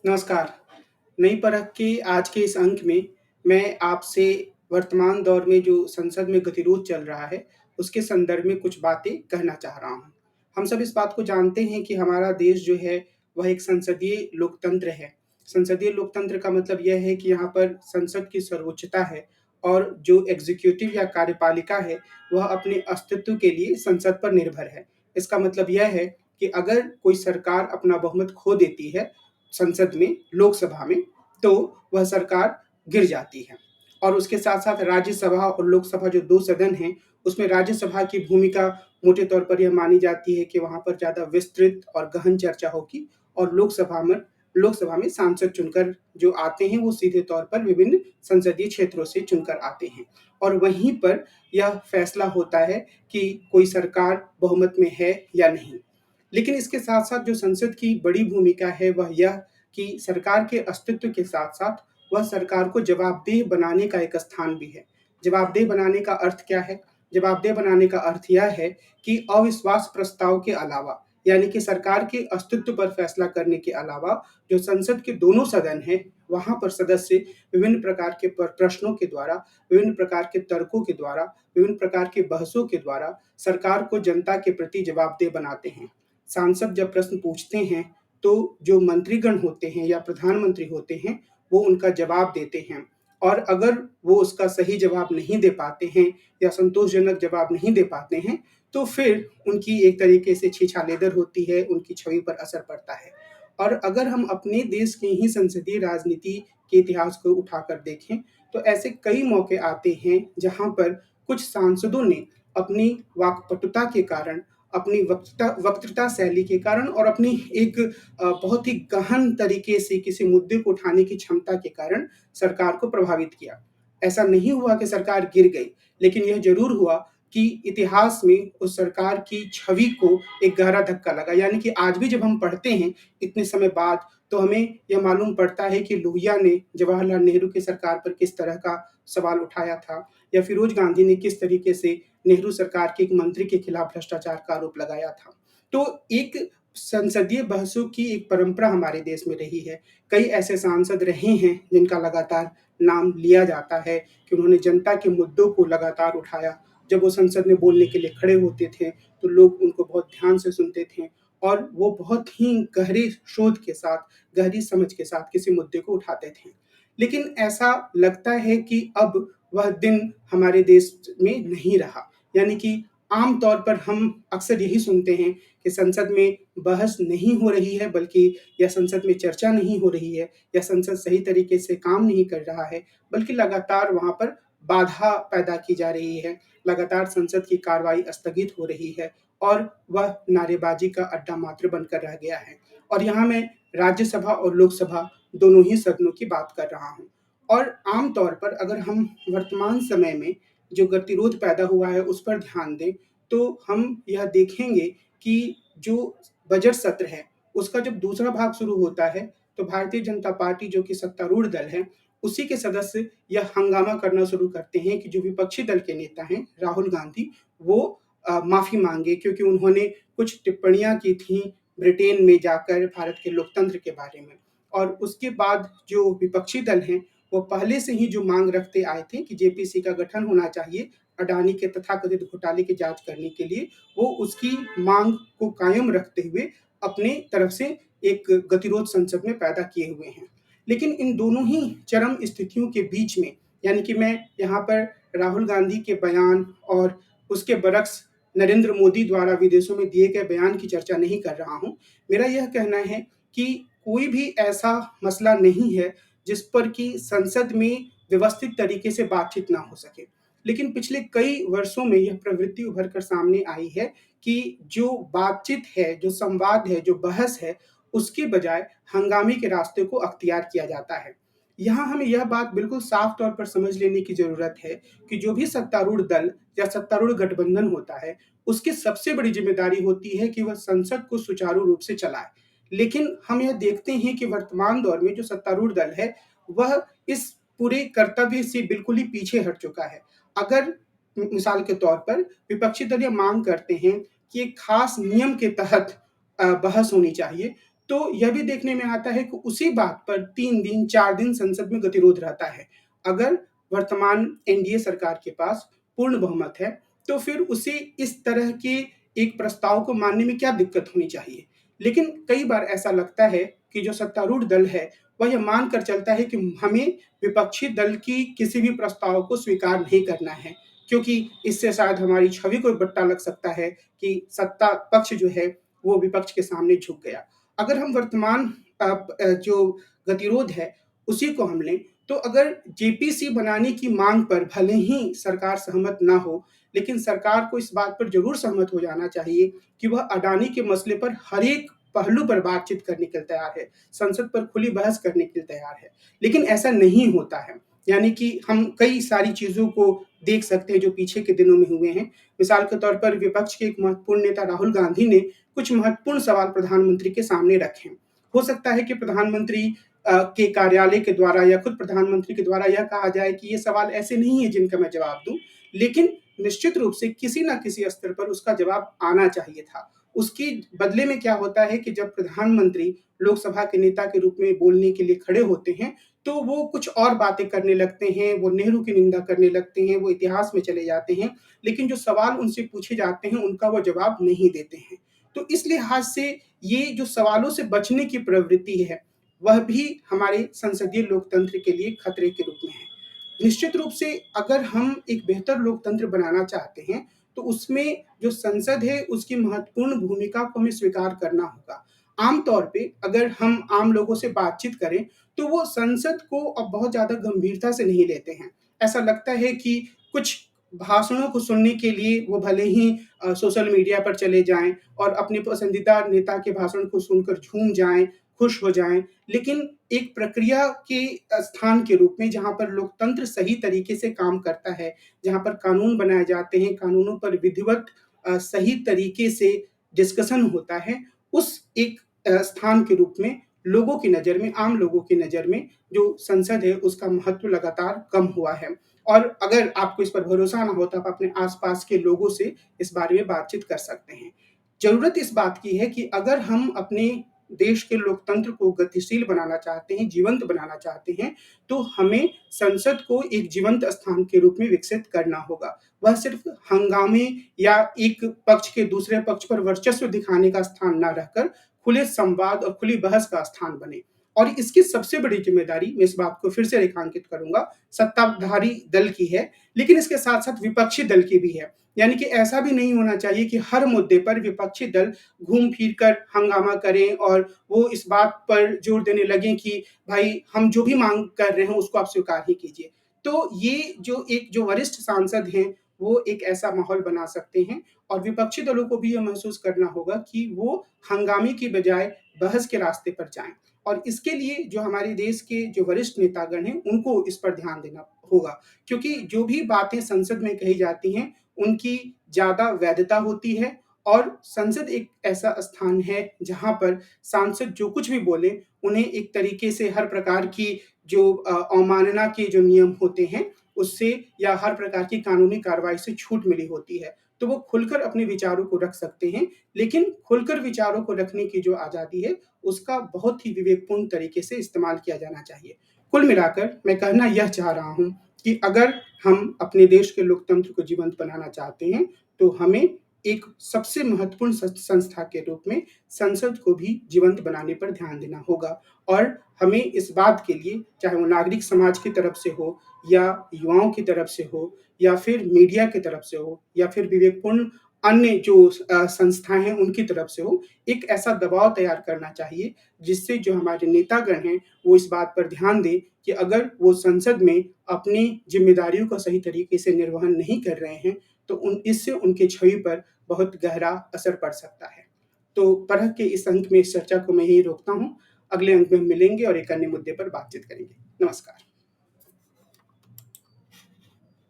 नमस्कार। नई परख के आज के इस अंक में मैं आपसे वर्तमान दौर में जो संसद में गतिरोध चल रहा है, उसके संदर्भ में कुछ बातें कहना चाह रहा हूँ। हम सब इस बात को जानते हैं कि हमारा देश जो है, वह एक संसदीय लोकतंत्र है। संसदीय लोकतंत्र का मतलब यह है कि यहाँ पर संसद की सर्वोच्चता है और जो एग्ज़ीक्यूटिव या कार्यपालिका है, वह अपने अस्तित्व के लिए संसद पर निर्भर है। इसका मतलब यह है कि अगर कोई सरकार अपना बहुमत खो देती है, संसद में, लोकसभा में, तो वह सरकार गिर जाती है। और उसके साथ-साथ राज्यसभा और लोकसभा जो 2 सदन हैं, उसमें राज्यसभा की भूमिका मोटे तौर पर यह मानी जाती है कि वहाँ पर ज़्यादा विस्तृत और गहन चर्चा होगी और लोकसभा में सांसद चुनकर जो आते हैं, वो सीधे तौर पर विभिन्न संसदीय क्षेत्रों से चुनकर आते हैं। और वहीं पर यह फैसला होता है कि कोई सरकार बहुमत में है या नहीं। लेकिन इसके साथ-साथ जो संसद की बड़ी भूमिका है वह यह कि सरकार के अस्तित्व के साथ-साथ वह सरकार को जवाबदेह बनाने का एक स्थान भी है। जवाबदेह बनाने का अर्थ क्या है? जवाबदेह बनाने का अर्थ यह है कि अविश्वास प्रस्ताव के अलावा, यानी कि सरकार के अस्तित्व पर फैसला करने के अलावा, जो संसद के दोनों सदन हैं, वहाँ पर सदस्य विभिन्न प्रकार के प्रश्नों के द्वारा, विभिन्न प्रकार के तर्कों के द्वारा, विभिन्न प्रकार के बहसों के द्वारा सरकार को जनता के प्रति जवाबदेह बनाते हैं। सांसद जब प्रश्न पूछते हैं, तो जो मंत्रीगण होते हैं या प्रधानमंत्री होते हैं, वो उनका जवाब देते हैं और अगर वो उसका सही जवाब नहीं दे पाते हैं या संतोषजनक जवाब नहीं दे पाते हैं, तो फिर उनकी एक तरीके से छीछालेदर होती है, उनकी छवि पर असर पड़ता है। और अगर हम अपने देश की ही संसदीय राजनीति के इतिहास को उठाकर देखें, तो ऐसे कई मौके आते हैं, जहाँ पर कुछ सांसदों ने अपनी वाक्पटुता के कारण, अपनी वक्तृता शैली के कारण और अपनी एक बहुत ही गहन तरीके से किसी मुद्दे को उठाने की क्षमता के कारण सरकार को प्रभावित किया। ऐसा नहीं हुआ कि सरकार गिर गई, लेकिन यह ज़रूर हुआ कि इतिहास में उस सरकार की छवि को एक गहरा धक्का लगा। यानी कि आज भी जब हम पढ़ते हैं इतने समय बाद, तो हमें यह मालूम पड़ता है कि लोहिया ने जवाहरलाल नेहरू की सरकार पर किस तरह का सवाल उठाया था या फिरोज गांधी ने किस तरीके से नेहरू सरकार के एक मंत्री के खिलाफ भ्रष्टाचार का आरोप लगाया था। तो एक संसदीय बहसों की एक परंपरा हमारे देश में रही है। कई ऐसे सांसद रहे हैं जिनका लगातार नाम लिया जाता है कि उन्होंने जनता के मुद्दों को लगातार उठाया। जब वो संसद में बोलने के लिए खड़े होते थे, तो लोग उनको बहुत ध्यान से सुनते थे और वो बहुत ही गहरे शोध के साथ, गहरी समझ के साथ किसी मुद्दे को उठाते थे। लेकिन ऐसा लगता है कि अब वह दिन हमारे देश में नहीं रहा। यानी कि आम तौर पर हम अक्सर यही सुनते हैं कि संसद में बहस नहीं हो रही है, बल्कि या संसद में चर्चा नहीं हो रही है या संसद सही तरीके से काम नहीं कर रहा है, बल्कि लगातार वहाँ पर बाधा पैदा की जा रही है। लगातार संसद की कार्रवाई स्थगित हो रही है और वह नारेबाजी का अड्डा मात्र बनकर रह गया है। और यहाँ मैं राज्यसभा और लोकसभा दोनों ही सदनों की बात कर रहा हूँ। और आम तौर पर अगर हम वर्तमान समय में जो गतिरोध पैदा हुआ है उस पर ध्यान दें, तो हम यह देखेंगे कि जो बजट सत्र है, उसका जब दूसरा भाग शुरू होता है, तो भारतीय जनता पार्टी जो कि सत्तारूढ़ दल है, उसी के सदस्य यह हंगामा करना शुरू करते हैं कि जो विपक्षी दल के नेता हैं, राहुल गांधी, वो माफ़ी माँगे क्योंकि उन्होंने कुछ टिप्पणियाँ की थीं ब्रिटेन में जाकर भारत के लोकतंत्र के बारे में। और उसके बाद जो विपक्षी दल हैं, वो पहले से ही जो माँग रखते आए थे कि जेपीसी का गठन होना चाहिए, अडानी के तथाकथित घोटाले की जाँच करने के लिए, वो उसकी माँग को कायम रखते हुए अपने तरफ से एक गतिरोध संसद में पैदा किए हुए हैं। लेकिन इन दोनों ही चरम स्थितियों के बीच में, यानी कि मैं यहाँ पर राहुल गांधी के बयान और उसके बरक्स नरेंद्र मोदी द्वारा विदेशों में दिए गए बयान की चर्चा नहीं कर रहा हूँ। मेरा यह कहना है कि कोई भी ऐसा मसला नहीं है जिस पर कि संसद में व्यवस्थित तरीके से बातचीत ना हो सके। लेकिन पिछले कई वर्षों में यह प्रवृत्ति उभर कर सामने आई है कि जो बातचीत है, जो संवाद है, जो बहस है, उसके बजाय हंगामे के रास्ते को अख्तियार किया जाता है। यहाँ हमें यह बात बिल्कुल साफ तौर पर समझ लेने की ज़रूरत है कि जो भी सत्तारूढ़ दल या सत्तारूढ़ गठबंधन होता है, उसकी सबसे बड़ी ज़िम्मेदारी होती है कि वह संसद को सुचारू रूप से चलाए। लेकिन हम यह देखते हैं कि वर्तमान दौर में जो सत्तारूढ़ दल है, वह इस पूरे कर्तव्य से बिल्कुल ही पीछे हट चुका है। अगर मिसाल के तौर पर विपक्षी दल ये मांग करते हैं कि एक खास नियम के तहत बहस होनी चाहिए, तो यह भी देखने में आता है कि उसी बात पर 3 दिन, 4 दिन संसद में गतिरोध रहता है। अगर वर्तमान एनडीए सरकार के पास पूर्ण बहुमत है, तो फिर उसे इस तरह के एक प्रस्ताव को मानने में क्या दिक्कत होनी चाहिए? लेकिन कई बार ऐसा लगता है कि जो सत्तारूढ़ दल है, वह यह मानकर चलता है कि हमें विपक्षी दल की किसी भी प्रस्ताव को स्वीकार नहीं करना है, क्योंकि इससे शायद हमारी छवि को बट्टा लग सकता है कि सत्ता पक्ष जो है, वो विपक्ष के सामने झुक गया। अगर हम वर्तमान जो गतिरोध है, उसी को हम लें, तो अगर जेपीसी बनाने की मांग पर भले ही सरकार सहमत ना हो, लेकिन सरकार को इस बात पर ज़रूर सहमत हो जाना चाहिए कि वह अडानी के मसले पर हर एक पहलू पर बातचीत करने के लिए तैयार है, संसद पर खुली बहस करने के लिए तैयार है। लेकिन ऐसा नहीं होता है, यानी कि हम कई सारी चीज़ों को देख सकते हैं जो पीछे के दिनों में हुए हैं। मिसाल के तौर पर विपक्ष के एक महत्वपूर्ण नेता राहुल गांधी ने कुछ महत्वपूर्ण सवाल प्रधानमंत्री के सामने रखे। हो सकता है कि प्रधानमंत्री के कार्यालय के द्वारा या खुद प्रधानमंत्री के द्वारा यह कहा जाए कि ये सवाल ऐसे नहीं है जिनका मैं जवाब दूं, लेकिन निश्चित रूप से किसी ना किसी स्तर पर उसका जवाब आना चाहिए था। उसके बदले में क्या होता है कि जब प्रधानमंत्री लोकसभा के नेता के रूप में बोलने के लिए खड़े होते हैं, तो वो कुछ और बातें करने लगते हैं, वो नेहरू की निंदा करने लगते हैं, वो इतिहास में चले जाते हैं, लेकिन जो सवाल उनसे पूछे जाते हैं, उनका वो जवाब नहीं देते हैं। तो इस लिहाज से ये जो सवालों से बचने की प्रवृत्ति है, वह भी हमारे संसदीय लोकतंत्र के लिए खतरे के रूप में है। निश्चित रूप से अगर हम एक बेहतर लोकतंत्र बनाना चाहते हैं, तो उसमें जो संसद है, उसकी महत्वपूर्ण भूमिका को हमें स्वीकार करना होगा। आम तौर पे अगर हम आम लोगों से बातचीत करें, तो वो संसद को अब बहुत ज़्यादा गंभीरता से नहीं लेते हैं। ऐसा लगता है कि कुछ भाषणों को सुनने के लिए वो भले ही सोशल मीडिया पर चले जाएँ और अपने पसंदीदा नेता के भाषण को सुनकर झूम जाएँ, खुश हो जाएँ, लेकिन एक प्रक्रिया के स्थान के रूप में जहाँ पर लोकतंत्र सही तरीके से काम करता है, जहाँ पर कानून बनाए जाते हैं, कानूनों पर विधिवत सही तरीके से डिस्कशन होता है, उस एक स्थान के रूप में लोगों की नज़र में, आम लोगों की नज़र में जो संसद है, उसका महत्व लगातार कम हुआ है। और अगर आपको इस पर भरोसा ना हो, तो आप अपने आस-पास के लोगों से इस बारे में बातचीत कर सकते हैं। ज़रूरत इस बात की है कि अगर हम अपने देश के लोकतंत्र को गतिशील बनाना चाहते हैं, जीवंत बनाना चाहते हैं, तो हमें संसद को एक जीवंत स्थान के रूप में विकसित करना होगा। वह सिर्फ़ हंगामे या एक पक्ष के दूसरे पक्ष पर वर्चस्व दिखाने का स्थान ना रहकर खुले संवाद और खुली बहस का स्थान बने। और इसकी सबसे बड़ी ज़िम्मेदारी, मैं इस बात को फिर से रेखांकित करूँगा, सत्ताधारी दल की है, लेकिन इसके साथ-साथ विपक्षी दल की भी है। यानी कि ऐसा भी नहीं होना चाहिए कि हर मुद्दे पर विपक्षी दल घूम-फिर कर हंगामा करें और वो इस बात पर जोर देने लगें कि भाई हम जो भी माँग कर रहे हैं उसको आप स्वीकार ही कीजिए। तो ये जो वरिष्ठ सांसद हैं, वो एक ऐसा माहौल बना सकते हैं और विपक्षी दलों को भी ये महसूस करना होगा कि वो हंगामे की बजाय बहस के रास्ते पर जाएँ। और इसके लिए जो हमारे देश के जो वरिष्ठ नेतागण हैं, उनको इस पर ध्यान देना होगा, क्योंकि जो भी बातें संसद में कही जाती हैं, उनकी ज़्यादा वैधता होती है और संसद एक ऐसा स्थान है जहाँ पर सांसद जो कुछ भी बोलें, उन्हें एक तरीके से हर प्रकार की जो अवमानना के जो नियम होते हैं, उससे या हर प्रकार की कानूनी कार्रवाई से छूट मिली होती है। तो वो खुलकर अपने विचारों को रख सकते हैं, लेकिन खुलकर विचारों को रखने की जो आज़ादी है, उसका बहुत ही विवेकपूर्ण तरीके से इस्तेमाल किया जाना चाहिए। कुल मिलाकर मैं कहना यह चाह रहा हूँ कि अगर हम अपने देश के लोकतंत्र को जीवंत बनाना चाहते हैं, तो हमें एक सबसे महत्वपूर्ण संस्था के रूप में संसद को भी जीवंत बनाने पर ध्यान देना होगा और हमें इस बात के लिए, चाहे वो नागरिक समाज की तरफ से हो या युवाओं की तरफ से हो या फिर मीडिया की तरफ से हो या फिर विवेकपूर्ण अन्य जो संस्थाएँ हैं उनकी तरफ से हो, एक ऐसा दबाव तैयार करना चाहिए जिससे जो हमारे नेतागण हैं, वो इस बात पर ध्यान दें कि अगर वो संसद में अपनी ज़िम्मेदारियों का सही तरीके से निर्वहन नहीं कर रहे हैं, तो इससे उनकी छवि पर बहुत गहरा असर पड़ सकता है। तो परख के इस अंक में इस चर्चा को मैं यहीं रोकता हूँ। अगले अंक में हम मिलेंगे और एक अन्य मुद्दे पर बातचीत करेंगे। नमस्कार।